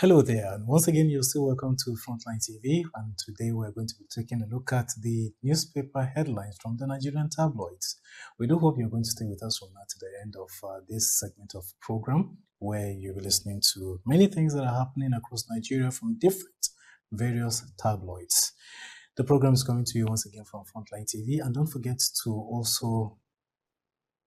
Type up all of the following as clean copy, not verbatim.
Hello there, and once again, you're still welcome to Frontline TV. And today we're going to be taking a look at the newspaper headlines from the Nigerian tabloids. We do hope you're going to stay with us from now to the end of this segment of program, where you'll be listening to many things that are happening across Nigeria from different various tabloids. The program is coming to you once again from Frontline TV, and don't forget to also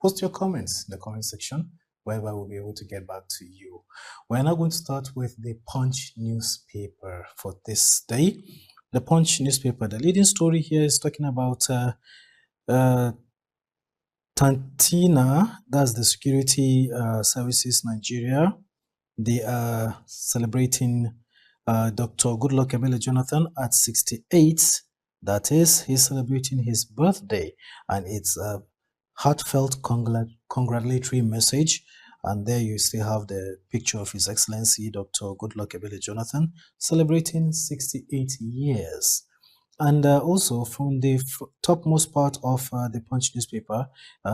post your comments in the comment section, whereby we'll be able to get back to you. We're now going to start with the Punch newspaper for this day. The Punch newspaper, the leading story here is talking about Tantina, that's the Security Services Nigeria. They are celebrating Dr. Goodluck Ebele Jonathan at 68. That is, he's celebrating his birthday, and it's a heartfelt congratulatory message. And there you still have the picture of His Excellency Dr. Goodluck Ebele Jonathan celebrating 68 years. And also from the topmost part of the Punch newspaper,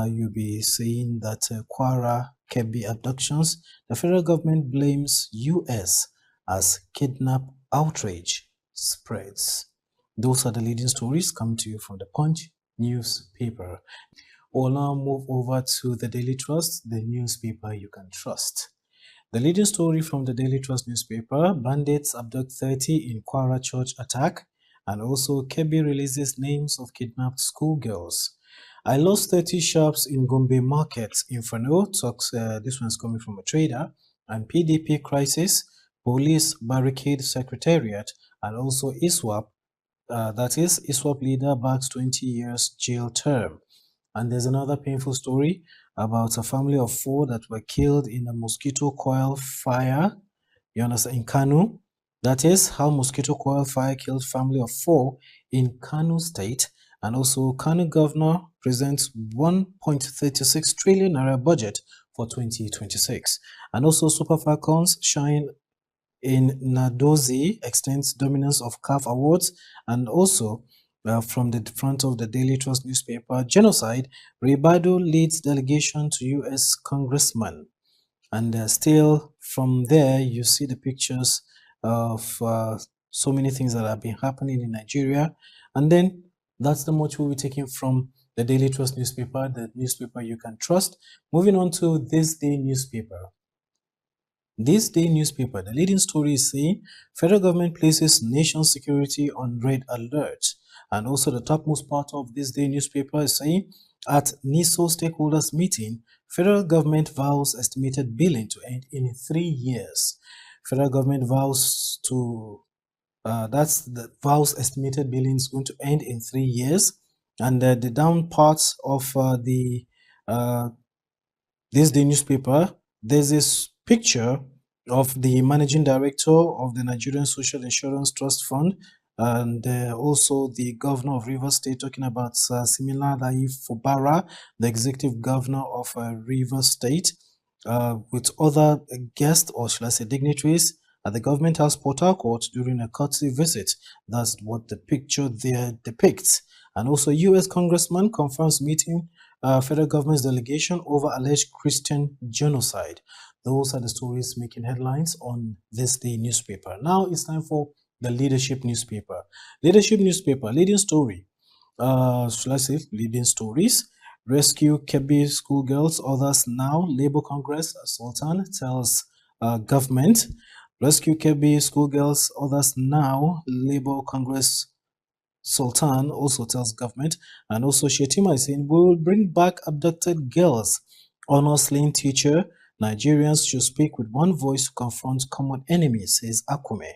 you'll be seeing that Kwara Kebbi abductions, the federal government blames US as kidnap outrage spreads. Those are the leading stories coming to you from the Punch newspaper. We'll now move over to the Daily Trust, the newspaper you can trust. The leading story from the Daily Trust newspaper, bandits abduct 30 in Kwara church attack, and also Kebbi releases names of kidnapped schoolgirls. I lost 30 shops in Gombe market. Inferno talks, this one's coming from a trader, and PDP crisis, police barricade secretariat, and also ISWAP, that is, ISWAP leader backs 20 years jail term. And there's another painful story about a family of 4 that were killed in a mosquito coil fire, you understand, in Kano. That is how mosquito coil fire killed family of 4 in Kano state. And also Kano governor presents 1.36 trillion naira budget for 2026. And also Super Falcons shine in Nadozi, extends dominance of CAF awards. And also from the front of the Daily Trust newspaper, genocide, Ribado leads delegation to U.S. congressman. And still from there, you see the pictures of so many things that have been happening in Nigeria. And then that's the much we'll be taking from the Daily Trust newspaper, the newspaper you can trust. Moving on to This Day newspaper. This Day newspaper, the leading story is saying federal government places nation security on red alert. And also the topmost part of This Day newspaper is saying at NISO stakeholders meeting, federal government vows estimated billing to end in 3 years. Federal government vows to, that's the vows estimated billing is going to end in 3 years. And the down parts of This Day newspaper, there's this picture of the managing director of the Nigerian Social Insurance Trust Fund, and also the governor of Rivers State, talking about Similalayi Fubara, the executive governor of Rivers State, with other guests, or should I say dignitaries, at the Government House Port Harcourt during a courtesy visit. That's what the picture there depicts. And also U.S. congressman confirms meeting federal government's delegation over alleged Christian genocide. Those are the stories making headlines on This Day newspaper. Now it's time for the Leadership newspaper. Leadership newspaper, leading story. Should I say leading stories? Rescue Kebbi schoolgirls, others now. Labour Congress, Sultan tells government. Rescue Kebbi schoolgirls, others now. Labour Congress Sultan also tells government. And also Shetima is saying, we will bring back abducted girls. Honor slain teacher. Nigerians should speak with one voice to confront common enemies, says Akume.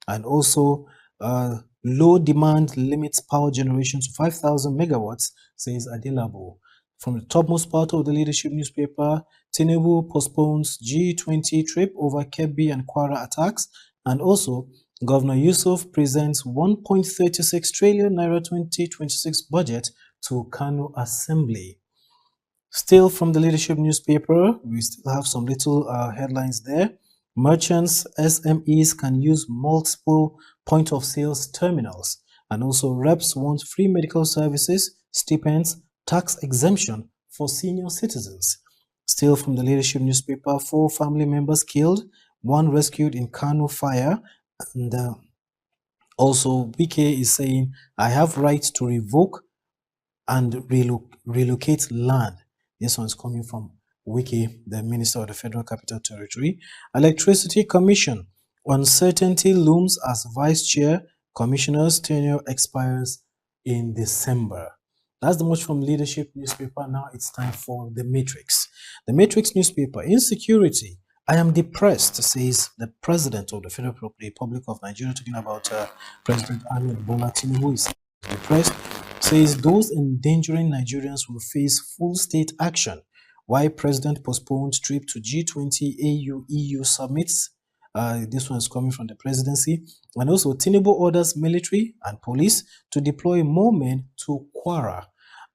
And also, low demand limits power generation to 5,000 megawatts, says Adelabu. From the topmost part of the Leadership newspaper, Tinubu postpones G20 trip over Kebbi and Kwara attacks. And also, Governor Yusuf presents 1.36 trillion naira 2026 budget to Kano Assembly. Still from the Leadership newspaper, we still have some little headlines there. Merchants, SMEs can use multiple point of sales terminals. And also reps want free medical services, stipends, tax exemption for senior citizens. Still from the Leadership newspaper, 4 family members killed one rescued in Kano fire. And also, Wike is saying, I have right to revoke and relocate land. This one's coming from Wike, the Minister of the Federal Capital Territory. Electricity Commission. Uncertainty looms as Vice Chair. Commissioner's tenure expires in December. That's the much from Leadership newspaper. Now it's time for the Matrix. The Matrix newspaper. Insecurity. I am depressed, says the President of the Federal Republic of Nigeria, talking about President Ahmed Bola Tinubu. Is depressed, says those endangering Nigerians will face full state action. Why President postponed trip to G20 AU EU summits. This one is coming from the presidency. And also, Tinubu orders military and police to deploy more men to Kwara.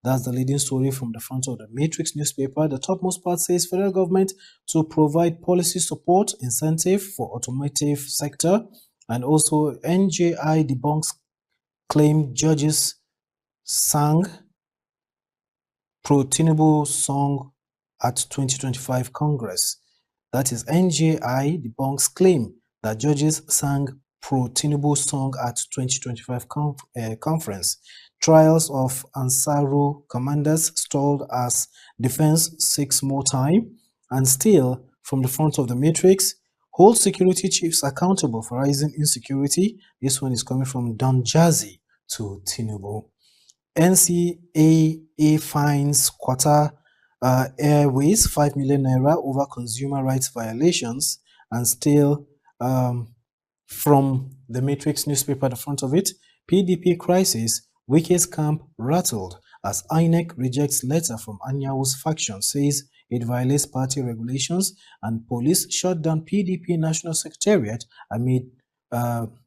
That's the leading story from the front of the Matrix newspaper. The topmost part says federal government to provide policy support incentive for automotive sector. And also, NJI debunks claim judges sang pro-Tinubu song at 2025 Congress. That is, NJI debunks claim that judges sang pro-Tinubu song at 2025 conference. Trials of Ansaru commanders stalled as defense seeks more time. And still, from the front of the Matrix, hold security chiefs accountable for rising insecurity. This one is coming from Don Jazzy to Tinubu. NCAA fines Qatar Airways 5 million naira over consumer rights violations. And still, from the Matrix newspaper at the front of it, PDP crisis, Wike's camp rattled as INEC rejects letter from Anyawu's faction, says it violates party regulations, and police shut down PDP National Secretariat amid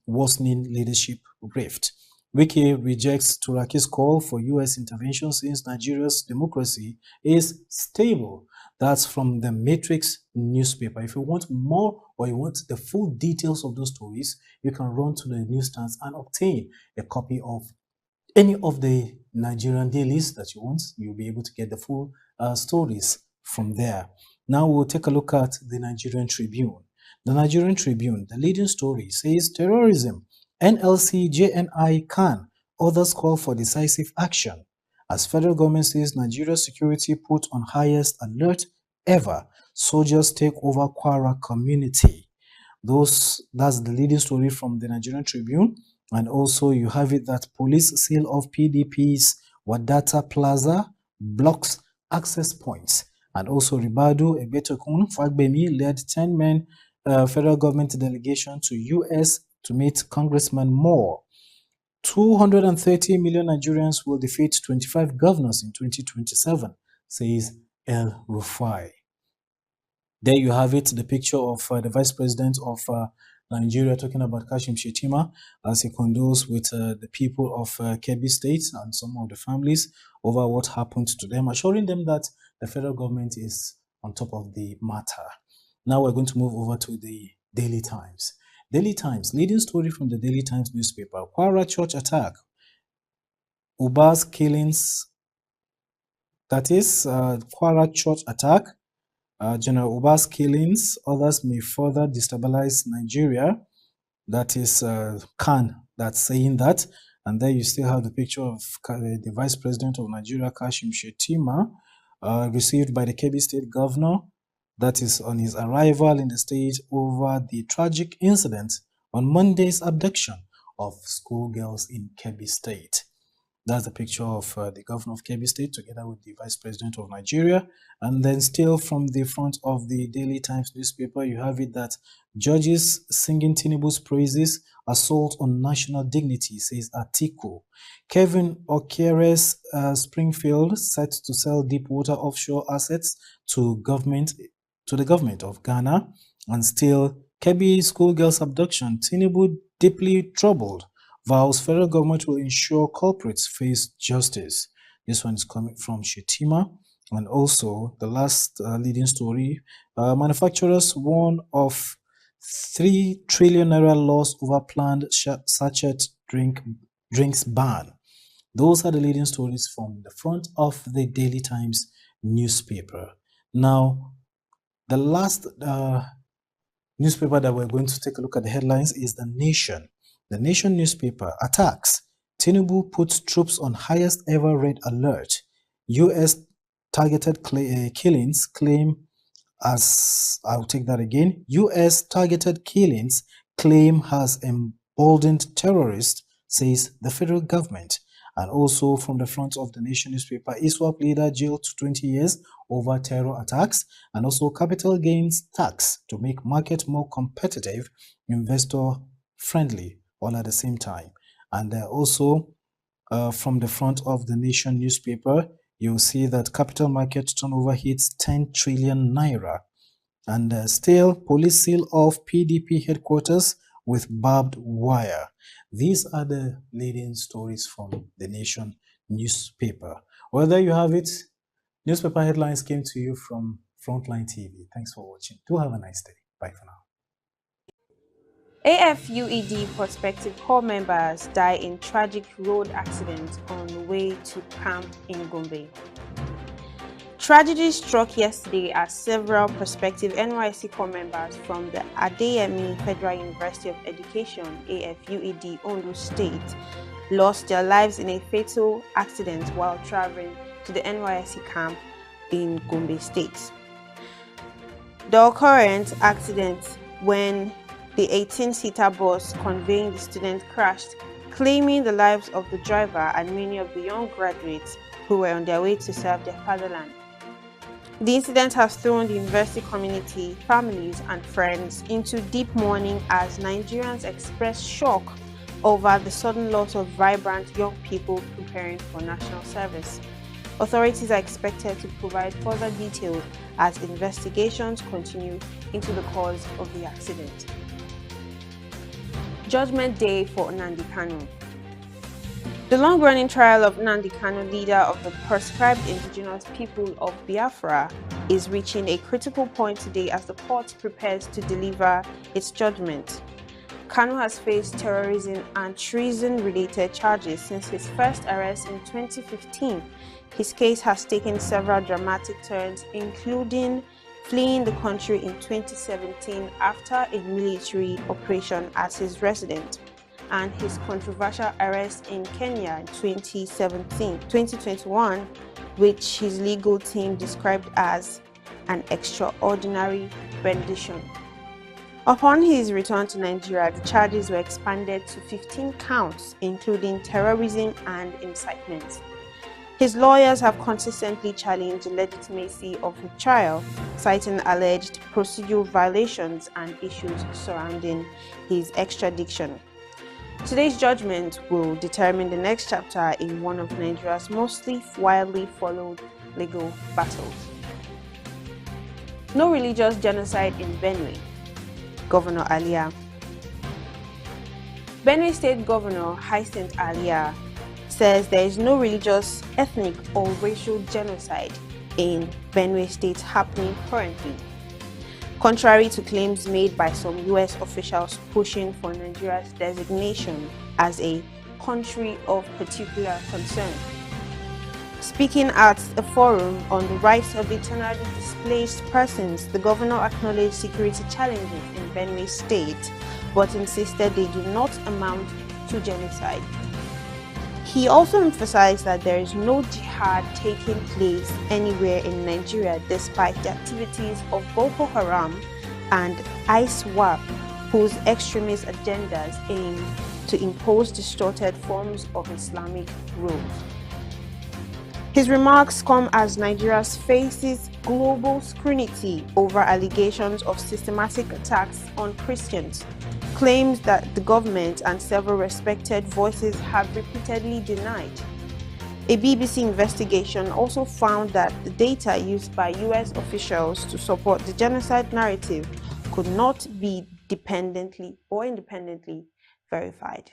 worsening leadership rift. Wike rejects Turaki's call for U.S. intervention since Nigeria's democracy is stable. That's from the Matrix newspaper. If you want more or you want the full details of those stories, you can run to the newsstands and obtain a copy of any of the Nigerian dailies that you want. You'll be able to get the full stories from there. Now we'll take a look at the Nigerian Tribune. The Nigerian Tribune, the leading story says terrorism, NLC, JNI can, others call for decisive action. As federal government says Nigeria's security put on highest alert ever, soldiers take over Kwara community. That's the leading story from the Nigerian Tribune. And also you have it that police seal of PDP's Wadata Plaza blocks access points. And also Ribadu Ebetokun Fagbemi led 10-men federal government delegation to US to meet Congressman Moore. 230 million Nigerians will defeat 25 governors in 2027, says El Rufai. There you have it, the picture of the Vice President of Nigeria talking about Kashim Shettima as he condoles with the people of Kebbi State and some of the families over what happened to them, assuring them that the federal government is on top of the matter. Now we're going to move over to the Daily Times. Daily Times, leading story from the Daily Times newspaper. Kwara church attack. Uba's killings. That is, Kwara church attack. General Uba's killings. Others may further destabilize Nigeria. That is Khan that's saying that. And then you still have the picture of the Vice President of Nigeria, Kashim Shettima, received by the Kebbi State Governor. That is on his arrival in the state over the tragic incident on Monday's abduction of schoolgirls in Kebbi State. That's the picture of the governor of Kebbi State together with the Vice President of Nigeria. And then still from the front of the Daily Times newspaper, you have it that judges singing Tinubu's praises, assault on national dignity, says Atiku. Kevin Okere's Springfield set to sell deep water offshore assets to the government of Ghana. And still, Kebbi schoolgirls abduction, Tinubu deeply troubled, vows federal government will ensure culprits face justice. This one is coming from Shettima. And also, the last leading story, manufacturers warn of 3 trillion naira loss over planned sachet drinks ban. Those are the leading stories from the front of the Daily Times newspaper. Now, the last newspaper that we're going to take a look at the headlines is The Nation. The Nation newspaper: attacks. Tinubu puts troops on highest ever red alert. U.S. targeted killings claim as I'll take that again. U.S. targeted killings claim has emboldened terrorists, says the federal government. And also from the front of The Nation newspaper, ISWAP leader jailed to 20 years over terror attacks, and also capital gains tax to make market more competitive, investor friendly, all at the same time. And also from the front of The Nation newspaper, you'll see that capital market turnover hits 10 trillion naira. And still, police seal off PDP headquarters with barbed wire. These are the leading stories from The Nation newspaper. Well, there you have it. Newspaper headlines came to you from Frontline TV. Thanks for watching. Do have a nice day. Bye for now. AFUED prospective corps members die in tragic road accident on way to camp in Gombe. Tragedy struck yesterday as several prospective NYSC corps members from the Adeyemi Federal University of Education (AFUED) Ondo State lost their lives in a fatal accident while traveling to the NYSC camp in Gombe State. The occurrence accident when the 18-seater bus conveying the students crashed, claiming the lives of the driver and many of the young graduates who were on their way to serve their fatherland. The incident has thrown the university community, families, and friends into deep mourning as Nigerians express shock over the sudden loss of vibrant young people preparing for national service. Authorities are expected to provide further details as investigations continue into the cause of the accident. Judgment Day for Nnamdi Kanu. The long-running trial of Nnamdi Kanu, leader of the proscribed indigenous people of Biafra, is reaching a critical point today as the court prepares to deliver its judgment. Kanu has faced terrorism and treason-related charges since his first arrest in 2015. His case has taken several dramatic turns, including fleeing the country in 2017 after a military operation as his resident, and his controversial arrest in Kenya in 2021, which his legal team described as an extraordinary rendition. Upon his return to Nigeria, the charges were expanded to 15 counts, including terrorism and incitement. His lawyers have consistently challenged the legitimacy of the trial, citing alleged procedural violations and issues surrounding his extradition. Today's judgment will determine the next chapter in one of Nigeria's most widely followed legal battles. No religious genocide in Benue. Governor Alia. Benue State Governor Hyacinth Alia says there is no religious, ethnic, or racial genocide in Benue State happening currently, contrary to claims made by some U.S. officials pushing for Nigeria's designation as a country of particular concern. Speaking at a forum on the rights of internally displaced persons, the governor acknowledged security challenges in Benue State, but insisted they do not amount to genocide. He also emphasized that there is no jihad taking place anywhere in Nigeria despite the activities of Boko Haram and ISWAP, whose extremist agendas aim to impose distorted forms of Islamic rule. His remarks come as Nigeria faces global scrutiny over allegations of systematic attacks on Christians, claims that the government and several respected voices have repeatedly denied. A BBC investigation also found that the data used by US officials to support the genocide narrative could not be independently verified.